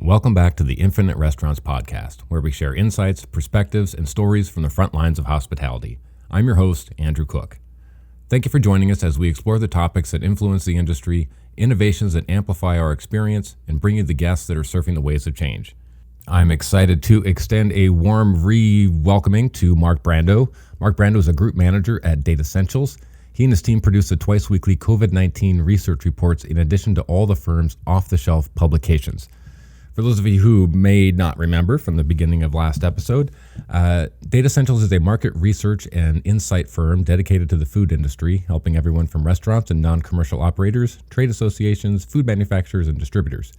Welcome back to the Infinite Restaurants podcast, where we share insights, perspectives, and stories from the front lines of hospitality. I'm your host, Andrew Cook. Thank you for joining us as we explore the topics that influence the industry, innovations that amplify our experience, and bring you the guests that are surfing the waves of change. I'm excited to extend a warm re-welcoming to Mark Brandau. Mark Brandau is a group manager at Datassentials. He and his team produce the twice-weekly COVID-19 research reports in addition to all the firm's off-the-shelf publications. For those of you who may not remember from the beginning of last episode, Datassentials is a market research and insight firm dedicated to the food industry, helping everyone from restaurants and non-commercial operators, trade associations, food manufacturers, and distributors.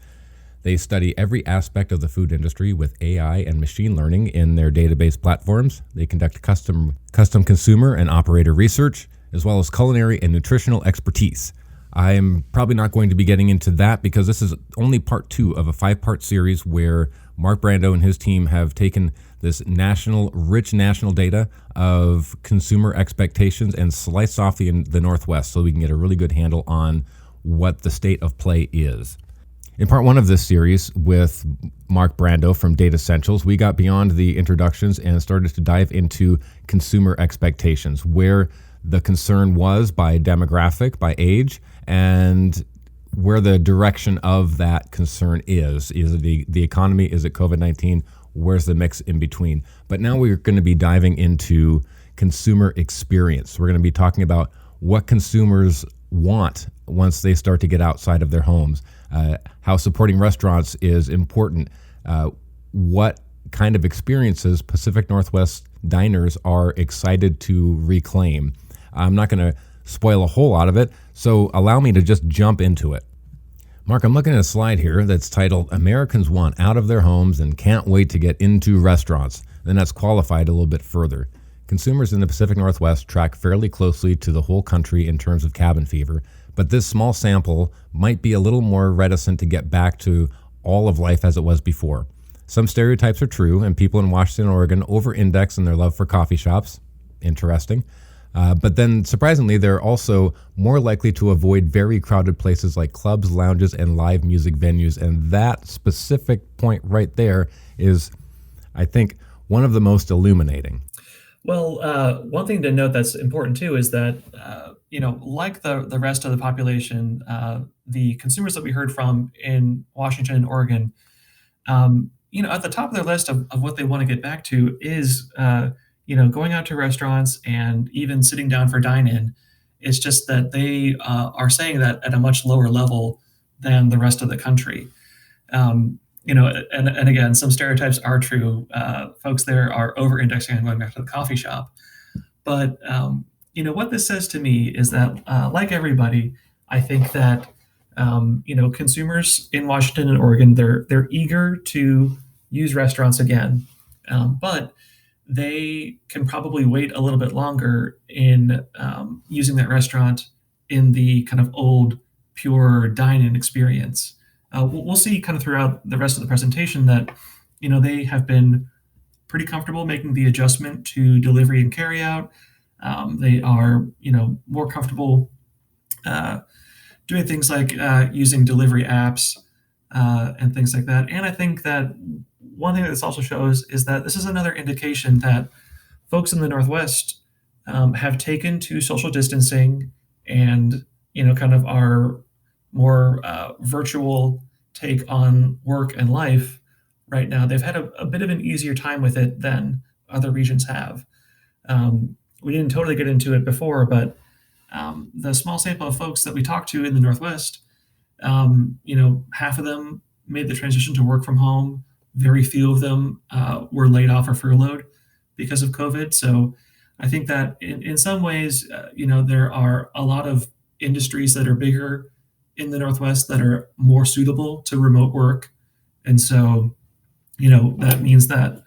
They study every aspect of the food industry with AI and machine learning in their database platforms. They conduct custom consumer and operator research, as well as culinary and nutritional expertise. I'm probably not going to be getting into that because this is only part 2 of a 5-part series where Mark Brandau and his team have taken this rich national data of consumer expectations and sliced off the Northwest so we can get a really good handle on what the state of play is. In part 1 of this series with Mark Brandau from Datassentials, we got beyond the introductions and started to dive into consumer expectations, where the concern was by demographic, by age, and where the direction of that concern is. Is it the economy? Is it COVID-19? Where's the mix in between? But now we're going to be diving into consumer experience. We're going to be talking about what consumers want once they start to get outside of their homes, how supporting restaurants is important, what kind of experiences Pacific Northwest diners are excited to reclaim. I'm not going to spoil a whole lot of it, so allow me to just jump into it. Mark, I'm looking at a slide here that's titled, Americans Want Out of Their Homes and Can't Wait to Get Into Restaurants. Then that's qualified a little bit further. Consumers in the Pacific Northwest track fairly closely to the whole country in terms of cabin fever, but this small sample might be a little more reticent to get back to all of life as it was before. Some stereotypes are true, and people in Washington and Oregon over-index in their love for coffee shops. Interesting. But then, surprisingly, they're also more likely to avoid very crowded places like clubs, lounges, and live music venues. And that specific point right there is, I think, one of the most illuminating. Well, one thing to note that's important too is that, like the rest of the population, the consumers that we heard from in Washington and Oregon, at the top of their list of what they want to get back to is going out to restaurants and even sitting down for dine-in. It's just that they are saying that at a much lower level than the rest of the country. And again, some stereotypes are true. Folks there are over-indexing and going back to the coffee shop. But, what this says to me is that, like everybody, I think that, consumers in Washington and Oregon, they're eager to use restaurants again. But they can probably wait a little bit longer in using that restaurant in the kind of old, pure dine-in experience. We'll see kind of throughout the rest of the presentation that, they have been pretty comfortable making the adjustment to delivery and carryout. They are, more comfortable doing things like using delivery apps and things like that. And I think that one thing that this also shows is that this is another indication that folks in the Northwest have taken to social distancing and, kind of our more virtual take on work and life right now. They've had a bit of an easier time with it than other regions have. We didn't totally get into it before, but the small sample of folks that we talked to in the Northwest, half of them made the transition to work from home. Very few of them were laid off or furloughed because of COVID. So I think that in some ways, there are a lot of industries that are bigger in the Northwest that are more suitable to remote work. And so, that means that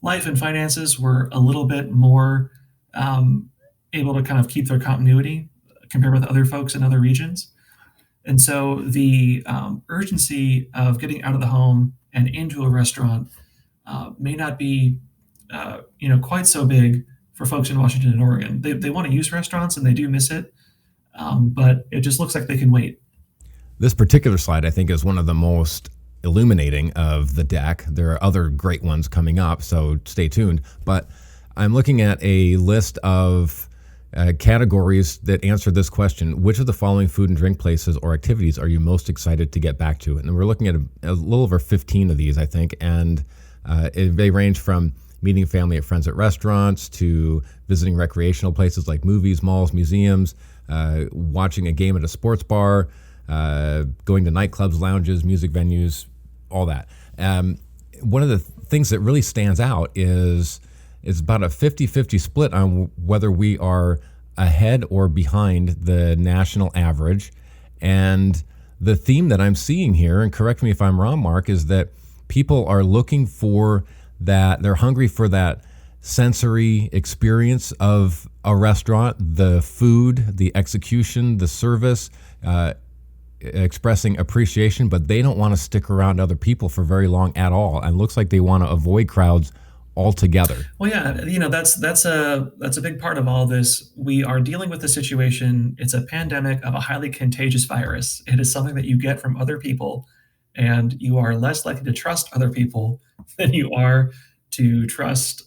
life and finances were a little bit more able to kind of keep their continuity compared with other folks in other regions. And so the urgency of getting out of the home and into a restaurant may not be, quite so big for folks in Washington and Oregon. They want to use restaurants and they do miss it, but it just looks like they can wait. This particular slide, I think, is one of the most illuminating of the deck. There are other great ones coming up, so stay tuned. But I'm looking at a list of categories that answer this question: which of the following food and drink places or activities are you most excited to get back to? And we're looking at a little over 15 of these, I think, and they range from meeting family at friends at restaurants to visiting recreational places like movies, malls, museums, watching a game at a sports bar, going to nightclubs, lounges, music venues, all that. One of the things that really stands out is it's about a 50-50 split on whether we are ahead or behind the national average. And the theme that I'm seeing here, and correct me if I'm wrong, Mark, is that people are looking for that, they're hungry for that sensory experience of a restaurant, the food, the execution, the service, expressing appreciation, but they don't want to stick around other people for very long at all. And it looks like they want to avoid crowds altogether. Well, yeah, that's a big part of all this. We are dealing with a situation. It's a pandemic of a highly contagious virus. It is something that you get from other people, and you are less likely to trust other people than you are to trust,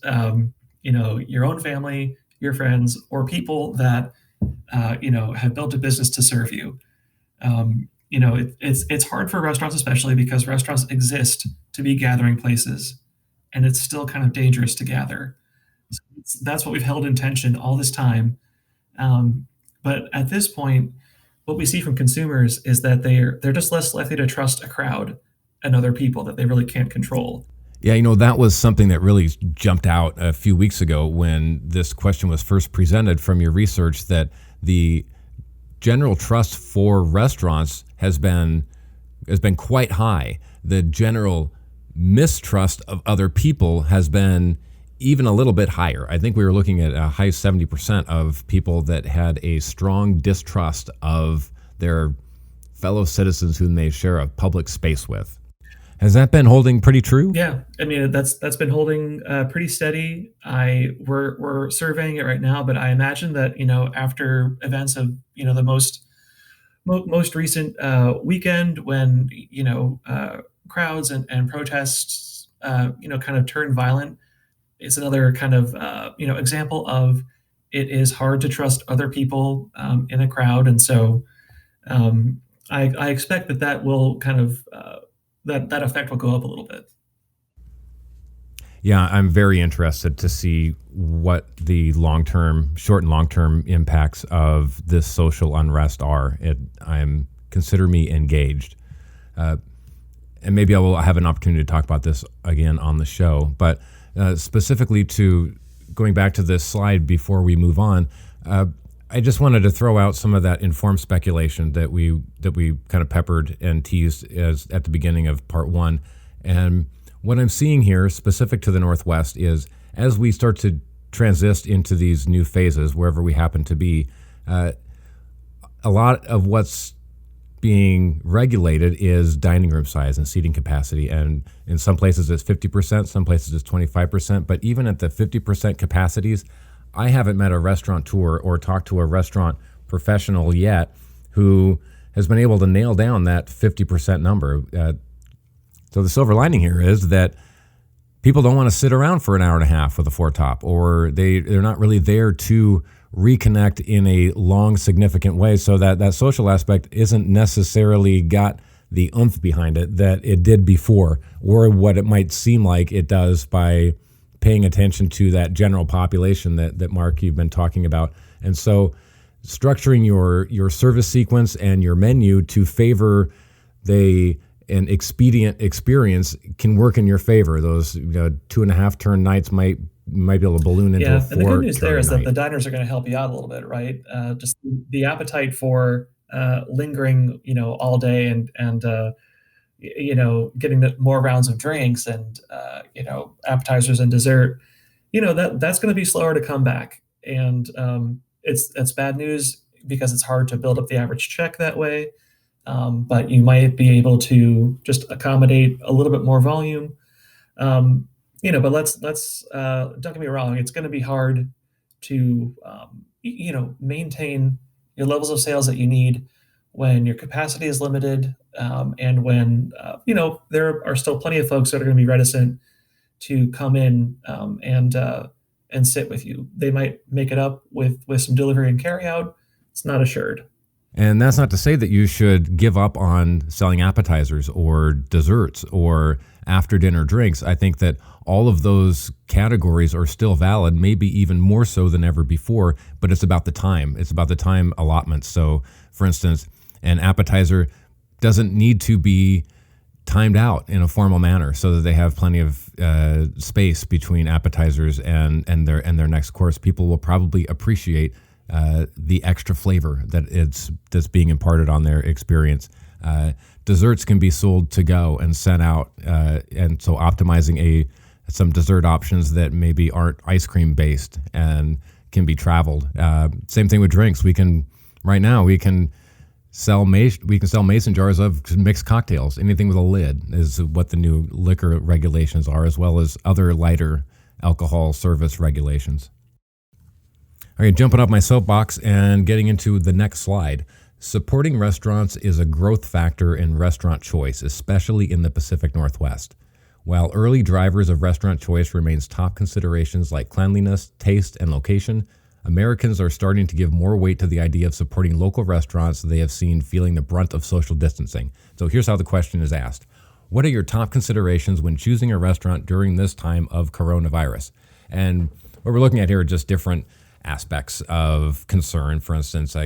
your own family, your friends, or people that have built a business to serve you. It's hard for restaurants, especially because restaurants exist to be gathering places, and it's still kind of dangerous to gather. So that's what we've held in tension all this time. But at this point, what we see from consumers is that they're just less likely to trust a crowd and other people that they really can't control. Yeah, that was something that really jumped out a few weeks ago when this question was first presented from your research, that the general trust for restaurants has been quite high. The general mistrust of other people has been even a little bit higher. I think we were looking at a high 70% of people that had a strong distrust of their fellow citizens whom they share a public space with. Has that been holding pretty true? Yeah, I mean that's been holding pretty steady. We're surveying it right now, but I imagine that after events of the most recent weekend, when crowds and protests kind of turn violent, it's another kind of example of it is hard to trust other people in a crowd, and so I expect that will kind of that effect will go up a little bit. Yeah, I'm very interested to see what the short and long-term impacts of this social unrest are. Consider me engaged. And maybe I will have an opportunity to talk about this again on the show. But specifically to going back to this slide before we move on, I just wanted to throw out some of that informed speculation that we kind of peppered and teased at the beginning of part one. And what I'm seeing here, specific to the Northwest, is as we start to transit into these new phases, wherever we happen to be, a lot of what's being regulated is dining room size and seating capacity. And in some places it's 50%, some places it's 25%. But even at the 50% capacities, I haven't met a restaurateur or talked to a restaurant professional yet who has been able to nail down that 50% number. So the silver lining here is that people don't want to sit around for an hour and a half with a four top, or they're not really there to reconnect in a long, significant way. So that social aspect isn't necessarily got the oomph behind it that it did before, or what it might seem like it does by paying attention to that general population that Mark, you've been talking about. And so structuring your service sequence and your menu to favor an expedient experience can work in your favor. Those 2.5 turn nights might be able to balloon into a 4 and the good news there is night. that the diners are going to help you out a little bit, right? Just the appetite for lingering, all day and getting more rounds of drinks and appetizers and dessert, that's going to be slower to come back. And it's bad news because it's hard to build up the average check that way. But you might be able to just accommodate a little bit more volume. But let's don't get me wrong, it's going to be hard to maintain your levels of sales that you need when your capacity is limited, and when there are still plenty of folks that are going to be reticent to come in and sit with you. They might make it up with some delivery and carry out. It's not assured. And that's not to say that you should give up on selling appetizers or desserts or after dinner drinks. I think that all of those categories are still valid, maybe even more so than ever before, but it's about the time. It's about the time allotments. So, for instance, an appetizer doesn't need to be timed out in a formal manner so that they have plenty of space between appetizers and their next course. People will probably appreciate the extra flavor that's being imparted on their experience. Desserts can be sold to go and sent out, and so optimizing some dessert options that maybe aren't ice cream based and can be traveled. Same thing with drinks. We can sell mason jars of mixed cocktails. Anything with a lid is what the new liquor regulations are, as well as other lighter alcohol service regulations. All right, jumping off my soapbox and getting into the next slide. Supporting restaurants is a growth factor in restaurant choice, especially in the Pacific Northwest. While early drivers of restaurant choice remains top considerations like cleanliness, taste, and location, Americans are starting to give more weight to the idea of supporting local restaurants they have seen feeling the brunt of social distancing. So here's how the question is asked. What are your top considerations when choosing a restaurant during this time of coronavirus? And what we're looking at here are just different aspects of concern. For instance,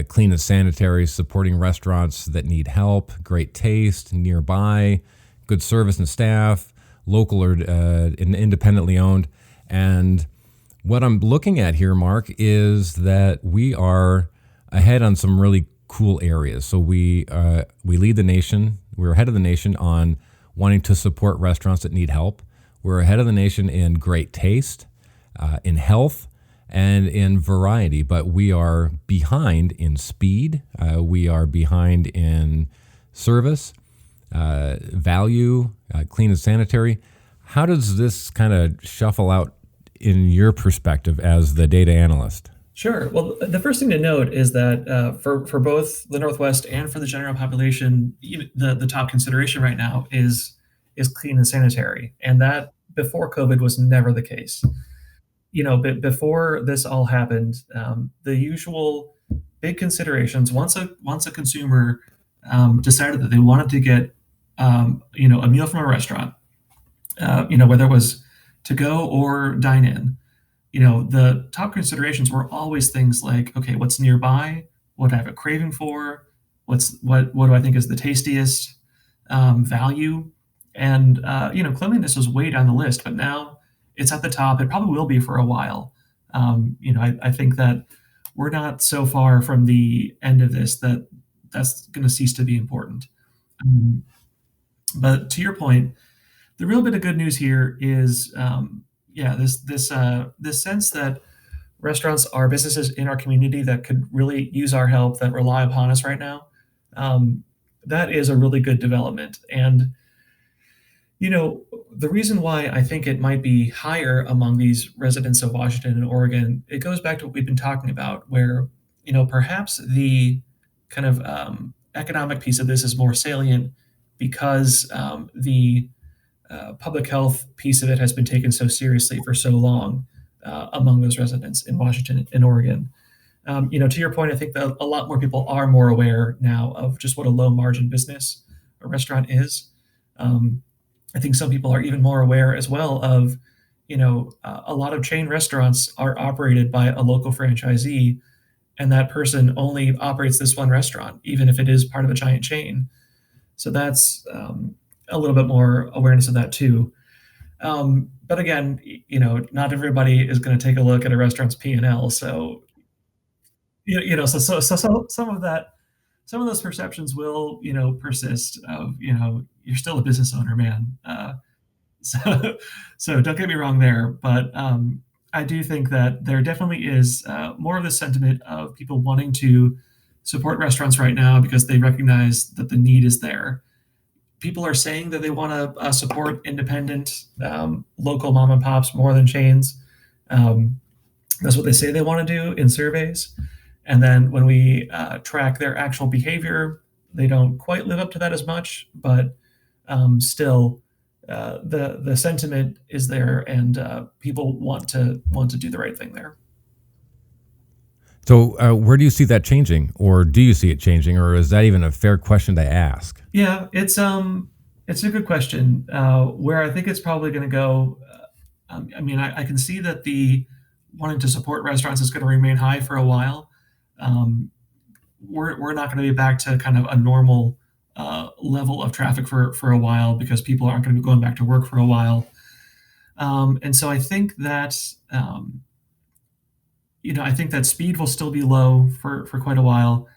clean and sanitary, supporting restaurants that need help, great taste, nearby, good service and staff, local or independently owned. And what I'm looking at here, Mark, is that we are ahead on some really cool areas. So we lead the nation. We're ahead of the nation on wanting to support restaurants that need help. We're ahead of the nation in great taste, in health, and in variety, but we are behind in speed. We are behind in service, value, clean and sanitary. How does this kind of shuffle out in your perspective as the data analyst? Sure. Well, the first thing to note is that for both the Northwest and for the general population, even the top consideration right now is clean and sanitary, and that before COVID was never the case. But before this all happened, the usual big considerations once a consumer decided that they wanted to get a meal from a restaurant, whether it was to go or dine in, the top considerations were always things like, okay, what's nearby? What do I have a craving for? What do I think is the tastiest value? And cleanliness was way down the list, but now it's at the top. It probably will be for a while. I think that we're not so far from the end of this that's going to cease to be important. Um, but to your point, the real bit of good news here is, this sense that restaurants are businesses in our community that could really use our help, that rely upon us right now. Um, that is a really good development, and the reason why I think it might be higher among these residents of Washington and Oregon, it goes back to what we've been talking about, where perhaps the kind of economic piece of this is more salient because the public health piece of it has been taken so seriously for so long among those residents in Washington and Oregon. To your point, I think that a lot more people are more aware now of just what a low margin business a restaurant is. I think some people are even more aware as well of, a lot of chain restaurants are operated by a local franchisee, and that person only operates this one restaurant, even if it is part of a giant chain. So that's a little bit more awareness of that too. But again, not everybody is going to take a look at a restaurant's P&L. So, some of that, some of those perceptions will, persist of, you're still a business owner, man. So, so don't get me wrong there, but I do think that there definitely is more of the sentiment of people wanting to support restaurants right now because they recognize that the need is there. People are saying that they want to support independent, local mom and pops more than chains. That's what they say they want to do in surveys. And then when we track their actual behavior, they don't quite live up to that as much, but still, the sentiment is there, and people want to do the right thing there. So, where do you see that changing, or do you see it changing, or is that even a fair question to ask? Yeah, it's a good question. Where I think it's probably going to go. I mean, I can see that the wanting to support restaurants is going to remain high for a while. Um, we're not going to be back to kind of a normal level of traffic for a while because people aren't going to be going back to work for a while. And so I think that I think that speed will still be low for quite a while,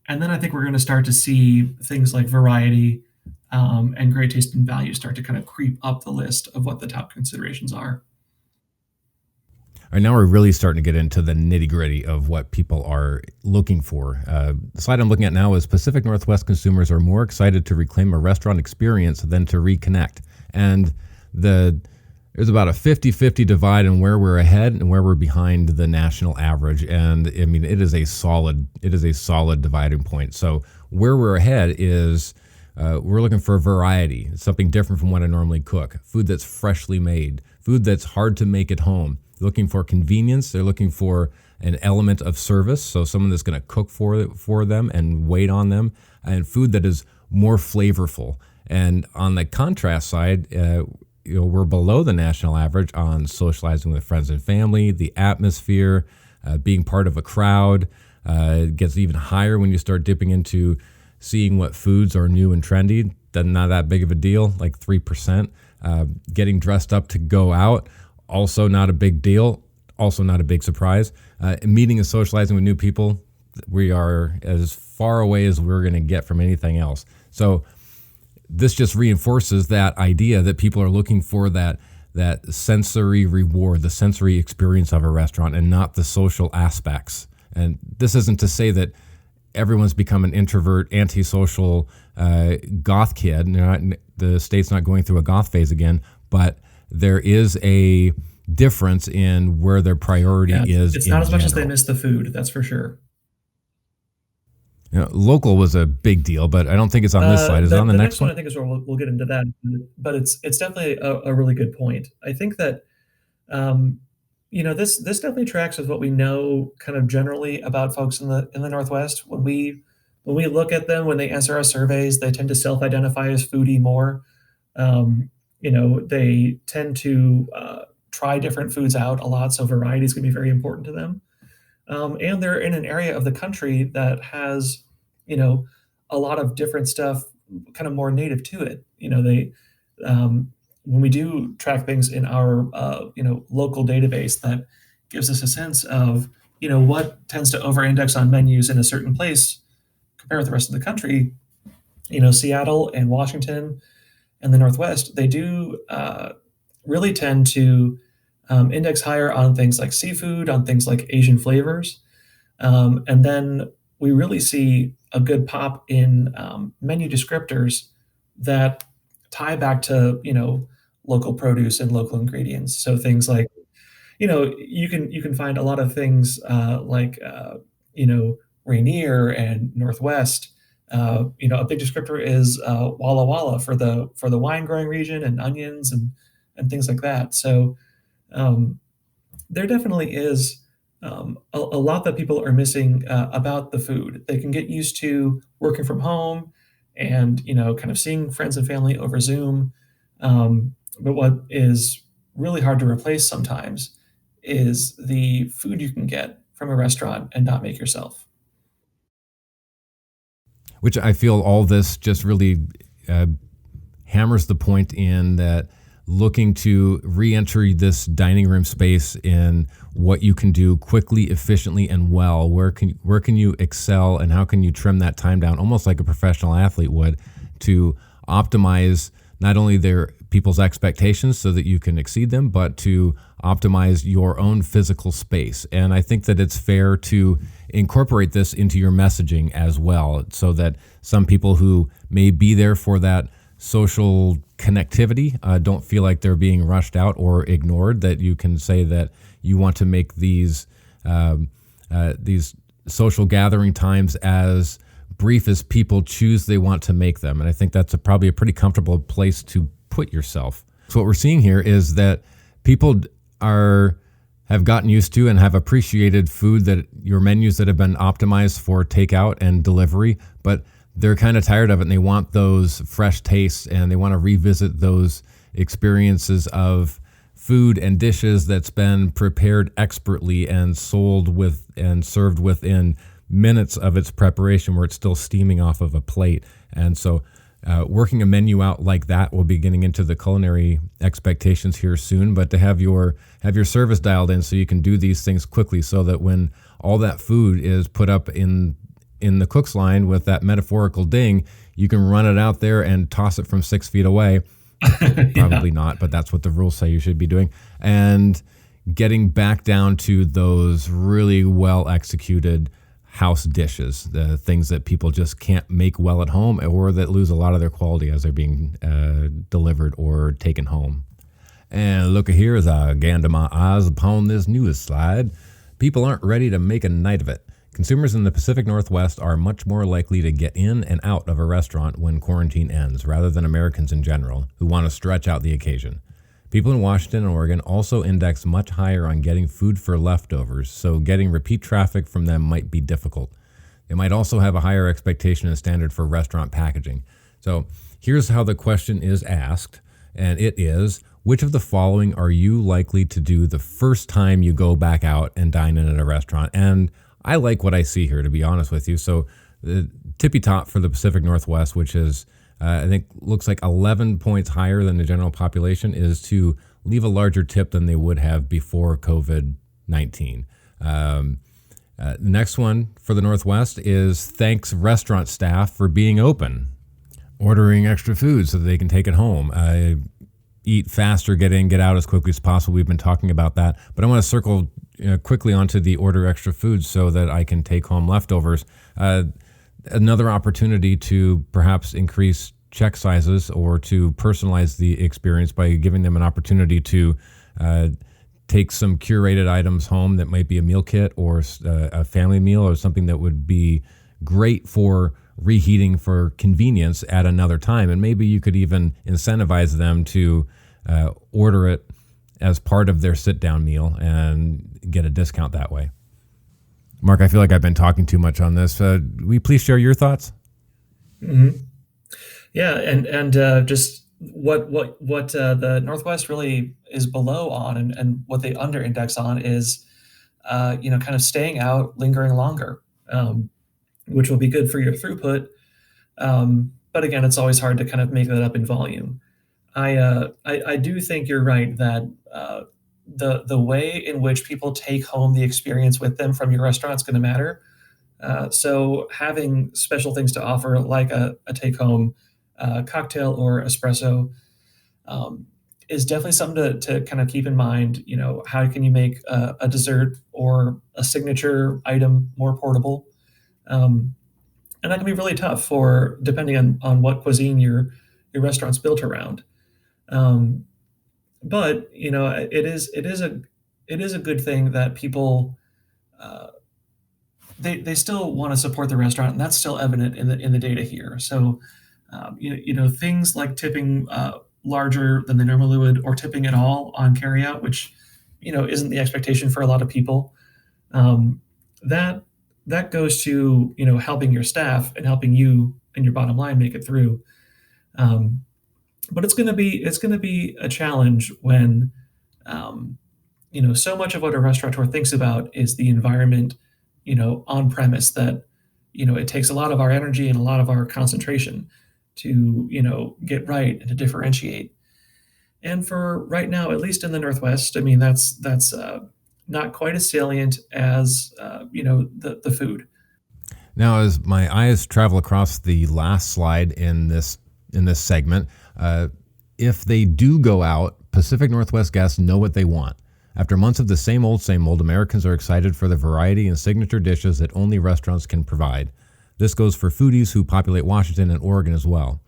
and then I think we're going to start to see things like variety and great taste and value start to kind of creep up the list of what the top considerations are. All right, now we're really starting to get into the nitty gritty of what people are looking for. The slide I'm looking at now is Pacific Northwest consumers are more excited to reclaim a restaurant experience than to reconnect. And there's about a 50-50 divide in where we're ahead and where we're behind the national average. And I mean, it is a solid dividing point. So where we're ahead is we're looking for variety, something different from what I normally cook, food that's freshly made, food that's hard to make at home. Looking for convenience. They're looking for an element of service, so someone that's going to cook for them and wait on them, and food that is more flavorful. And on the contrast side, we're below the national average on socializing with friends and family, the atmosphere, being part of a crowd. It gets even higher when you start dipping into seeing what foods are new and trendy. That's not that big of a deal, like 3%. Getting dressed up to go out. Also not a big deal, also not a big surprise. Meeting and socializing with new people, we are as far away as we're going to get from anything else. So this just reinforces that idea that people are looking for that sensory reward, the sensory experience of a restaurant, and not the social aspects. And this isn't to say that everyone's become an introvert, antisocial goth kid. The state's not going through a goth phase again, but there is a difference in where their priority is. It's not as much as they miss the food, that's for sure. Local was a big deal, but I don't think it's on this slide. Is it on the next one? I think is where we'll get into that, but it's definitely a really good point. I think that this definitely tracks with what we know kind of generally about folks in the Northwest. When we look at them, when they answer our surveys, they tend to self-identify as foodie more. They tend to try different foods out a lot, so variety is going to be very important to them. And they're in an area of the country that has, a lot of different stuff kind of more native to it. When we do track things in our, local database, that gives us a sense of, what tends to over-index on menus in a certain place compared with the rest of the country. Seattle and Washington and the Northwest, they do really tend to index higher on things like seafood, on things like Asian flavors. And then we really see a good pop in menu descriptors that tie back to, local produce and local ingredients. So things like, you can find a lot of things like, Rainier and Northwest. A big descriptor is Walla Walla for the wine growing region, and onions and things like that. So there definitely is a lot that people are missing about the food. They can get used to working from home and kind of seeing friends and family over Zoom. But what is really hard to replace sometimes is the food you can get from a restaurant and not make yourself. Which I feel all this just really hammers the point in that looking to re-enter this dining room space in what you can do quickly, efficiently, and well. Where can you excel, and how can you trim that time down, almost like a professional athlete would, to optimize not only their people's expectations so that you can exceed them, but to optimize your own physical space. And I think that it's fair to incorporate this into your messaging as well, so that some people who may be there for that social connectivity don't feel like they're being rushed out or ignored, that you can say that you want to make these social gathering times as brief as people choose they want to make them. And I think that's probably a pretty comfortable place to put yourself. So what we're seeing here is that people have gotten used to and have appreciated food, that your menus that have been optimized for takeout and delivery, but they're kind of tired of it and they want those fresh tastes and they want to revisit those experiences of food and dishes that's been prepared expertly and sold with and served within minutes of its preparation, where it's still steaming off of a plate. And so working a menu out like that, we'll be getting into the culinary expectations here soon, but to have your service dialed in so you can do these things quickly, so that when all that food is put up in the cook's line with that metaphorical ding, you can run it out there and toss it from 6 feet away. Probably not, but that's what the rules say you should be doing. And getting back down to those really well executed house dishes, the things that people just can't make well at home, or that lose a lot of their quality as they're being delivered or taken home. And look here as I gander my eyes upon this newest slide. People aren't ready to make a night of it. Consumers in the Pacific Northwest are much more likely to get in and out of a restaurant when quarantine ends, rather than Americans in general, who want to stretch out the occasion. People in Washington and Oregon also index much higher on getting food for leftovers, so getting repeat traffic from them might be difficult. They might also have a higher expectation and standard for restaurant packaging. So here's how the question is asked, and it is, which of the following are you likely to do the first time you go back out and dine in at a restaurant? And I like what I see here, to be honest with you. So the tippy top for the Pacific Northwest, which is, I think, looks like 11 points higher than the general population, is to leave a larger tip than they would have before COVID-19. The next one for the Northwest is thanks restaurant staff for being open, ordering extra food so that they can take it home. Eat faster, get in, get out as quickly as possible. We've been talking about that, but I want to circle quickly onto the order extra food so that I can take home leftovers. Another opportunity to perhaps increase check sizes or to personalize the experience by giving them an opportunity to take some curated items home that might be a meal kit or a family meal or something that would be great for reheating for convenience at another time. And maybe you could even incentivize them to order it as part of their sit-down meal and get a discount that way. Mark, I feel like I've been talking too much on this. Will you please share your thoughts? Mm-hmm. Yeah, and just what the Northwest really is below on, and what they under index on is, kind of staying out, lingering longer, which will be good for your throughput. But again, it's always hard to kind of make that up in volume. I do think you're right that the way in which people take home the experience with them from your restaurant is going to matter. So having special things to offer, like a take-home cocktail or espresso, is definitely something to kind of keep in mind. How can you make a dessert or a signature item more portable? And that can be really tough depending on what cuisine your restaurant's built around. But it is a good thing that people they still want to support the restaurant, and that's still evident in the data here. So things like tipping larger than they normally would, or tipping at all on carryout, which isn't the expectation for a lot of people. That goes to helping your staff and helping you and your bottom line make it through. But it's going to be a challenge when so much of what a restaurateur thinks about is the environment on premise, that it takes a lot of our energy and a lot of our concentration to get right and to differentiate. And for right now, at least in the Northwest, I mean that's not quite as salient as the food. Now, as my eyes travel across the last slide in this segment, if they do go out, Pacific Northwest guests know what they want. After months of the same old, Americans are excited for the variety and signature dishes that only restaurants can provide. This goes for foodies who populate Washington and Oregon as well.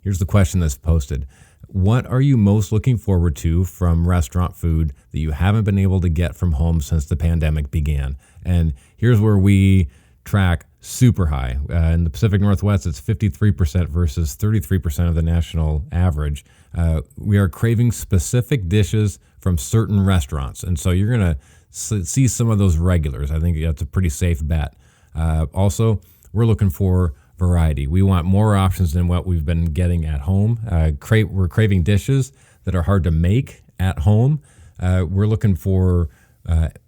Here's the question that's posted. What are you most looking forward to from restaurant food that you haven't been able to get from home since the pandemic began? And here's where we track super high. In the Pacific Northwest, it's 53% versus 33% of the national average. We are craving specific dishes from certain restaurants. And so you're going to see some of those regulars. I think that's a pretty safe bet. Also, we're looking for variety. We want more options than what we've been getting at home. We're craving dishes that are hard to make at home. We're looking for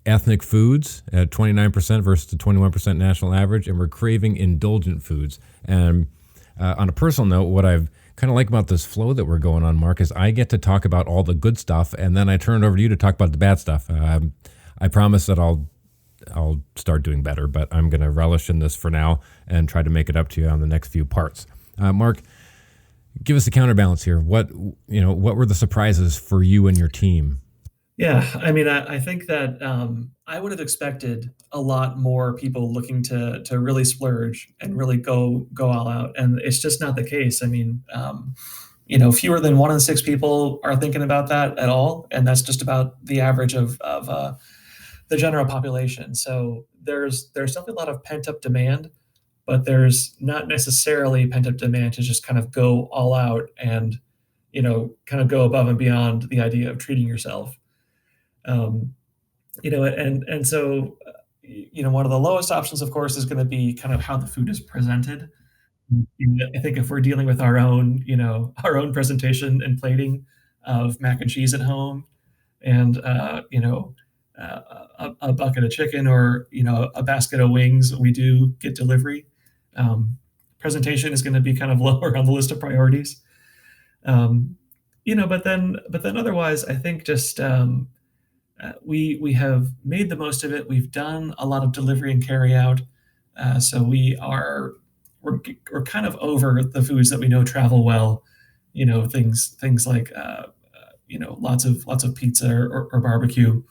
ethnic foods at 29% versus the 21% national average, and we're craving indulgent foods. And on a personal note, what I've kind of like about this flow that we're going on, Mark, is I get to talk about all the good stuff, and then I turn it over to you to talk about the bad stuff. I promise that I'll start doing better, but I'm going to relish in this for now and try to make it up to you on the next few parts. Mark, give us a counterbalance here. What were the surprises for you and your team? Yeah, I mean, I think that I would have expected a lot more people looking to really splurge and really go all out, and it's just not the case. I mean, fewer than 1 in 6 people are thinking about that at all, and that's just about the average of the general population. So there's definitely a lot of pent up demand, but there's not necessarily pent up demand to just kind of go all out and kind of go above and beyond the idea of treating yourself. Um, and so one of the lowest options, of course, is going to be kind of how the food is presented. I think if we're dealing with our own presentation and plating of mac and cheese at home, and a bucket of chicken, or a basket of wings, we do get delivery. Presentation is going to be kind of lower on the list of priorities. But then otherwise, I think just we have made the most of it. We've done a lot of delivery and carry out, so we're kind of over the foods that we know travel well. Things like lots of pizza or barbecue.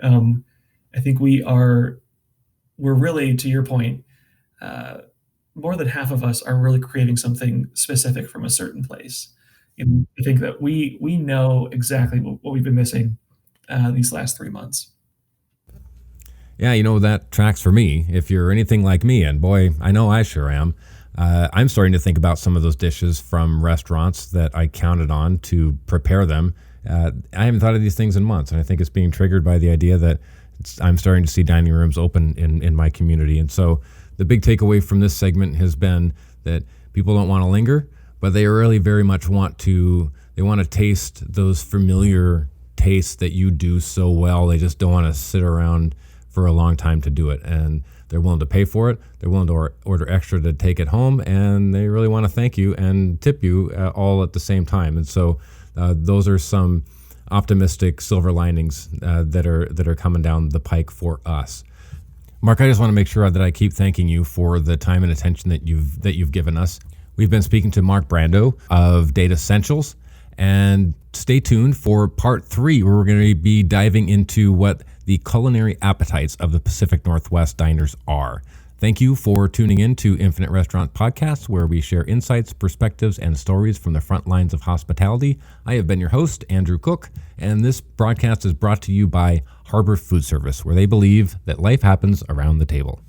I think we're really, to your point, more than half of us are really craving something specific from a certain place. I think that we know exactly what we've been missing these last 3 months. Yeah, that tracks for me. If you're anything like me, and boy, I know I sure am, I'm starting to think about some of those dishes from restaurants that I counted on to prepare them. I haven't thought of these things in months, and I think it's being triggered by the idea that I'm starting to see dining rooms open in my community. And so the big takeaway from this segment has been that people don't want to linger, but they really very much want to taste those familiar tastes that you do so well. They just don't want to sit around for a long time to do it. And they're willing to pay for it. They're willing to order extra to take it home, and they really want to thank you and tip you all at the same time. And so those are some optimistic silver linings that are coming down the pike for us. Mark, I just want to make sure that I keep thanking you for the time and attention that you've given us. We've been speaking to Mark Brandau of Datassentials, and stay tuned for part 3, where we're going to be diving into what the culinary appetites of the Pacific Northwest diners are. Thank you for tuning in to Infinite Restaurant Podcast, where we share insights, perspectives, and stories from the front lines of hospitality. I have been your host, Andrew Cook, and this broadcast is brought to you by Harbor Food Service, where they believe that life happens around the table.